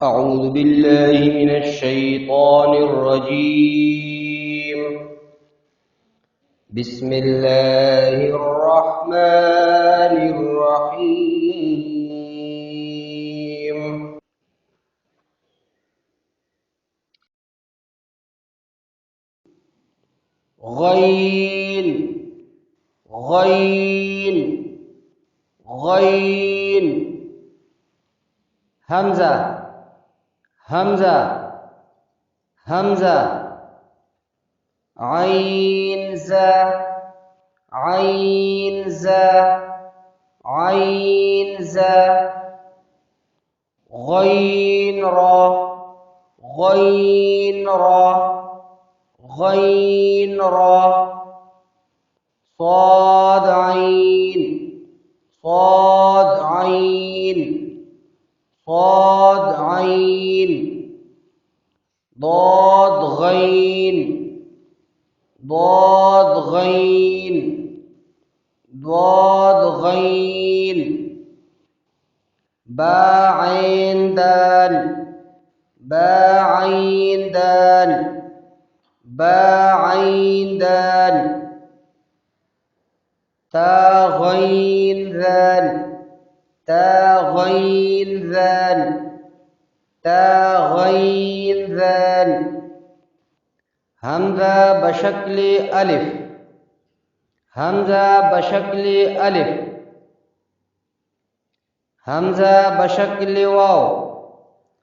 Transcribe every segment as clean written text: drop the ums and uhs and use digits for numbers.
أعوذ بالله من الشيطان الرجيم. بسم الله الرحمن الرحيم. غين غين غين. همزة همزة همزة. عين زا عين زا عين زا. غين را غين را غين را. صاد عين صاد عين صاد عين. ضاد غين ضاد غين ضاد غين. با عين دال با عين دال با عين دال. تا غين ذال تا غين ذال تا غين ذال. همزة بشكل ألف همزة بشكل ألف. همزة بشكل واو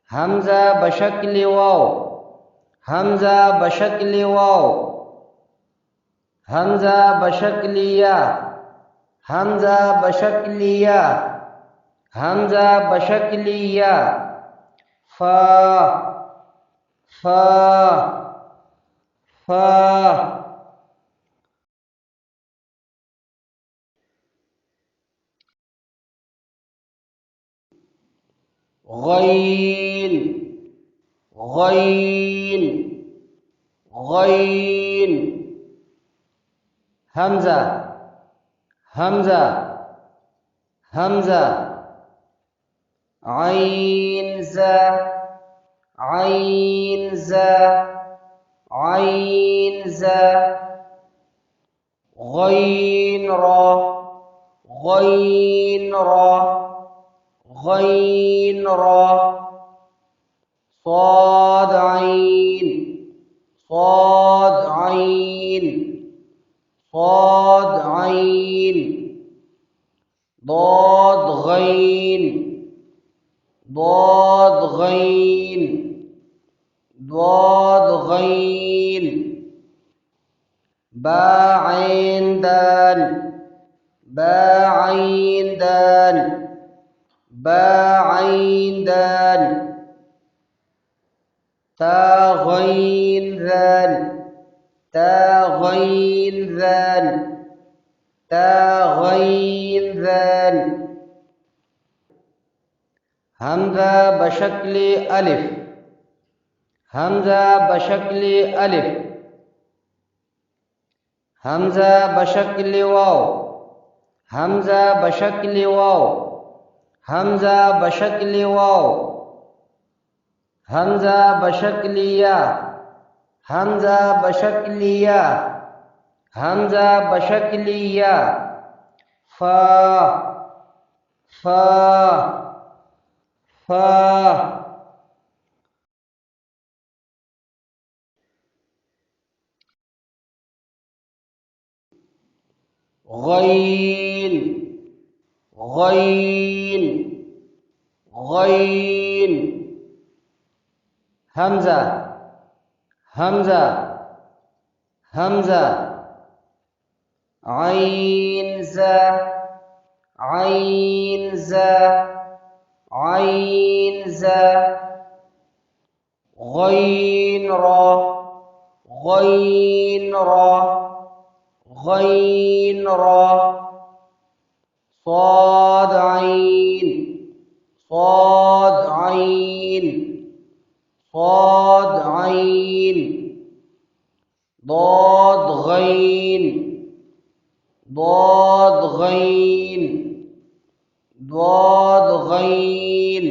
همزة بشكل واو همزة بشكل واو. همزة بشكل يا همزة بشكل يا همزة بشكل يا. فا فا فا. غين غين غين. همزة همزة همزة. عين زا عين زا عين زا. غين را غين را غين را. صاد عين صاد عين صاد عين. ضاد غين ضاد غين ضاد غين. با عين دال با عين دال با عين دال. تا غين ذال تا غين ذال تا غين ذال. همزة بشكل ألف همزة بشكل ألف. همزة بشكل واو همزة بشكل واو همزة بشكل واو. همزة بشكل يا همزة بشكل يا همزة بشكل يا. فا فا فا. غين غين غين. همزة همزة همزة. عين زا عين زا عين زا. غين را غين را غين را. صاد عين صاد عين صاد عين. ضاد غين ضاد غين ضاد غين.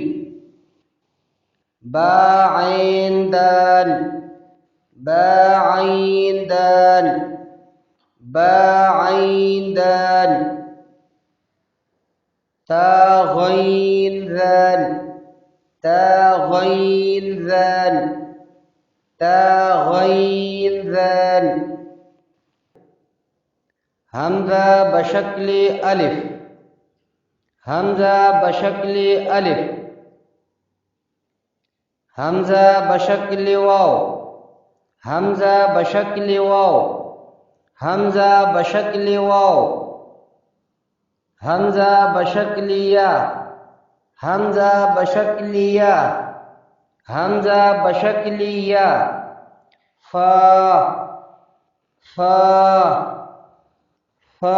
बा ऐन दाल बा ऐन दाल बा ऐन दाल ता गैन दाल ता गैन दाल ता गैन दाल हमजा बशक्ल अलिफ हमजा बशक्ल अलिफ हमजा बशक्ल वाव हमजा बशक्ल वाव हमजा बशक्ल वाव हमजा बशक्ल या हमजा बशक्ल या हमजा बशक्ल या फा फा फा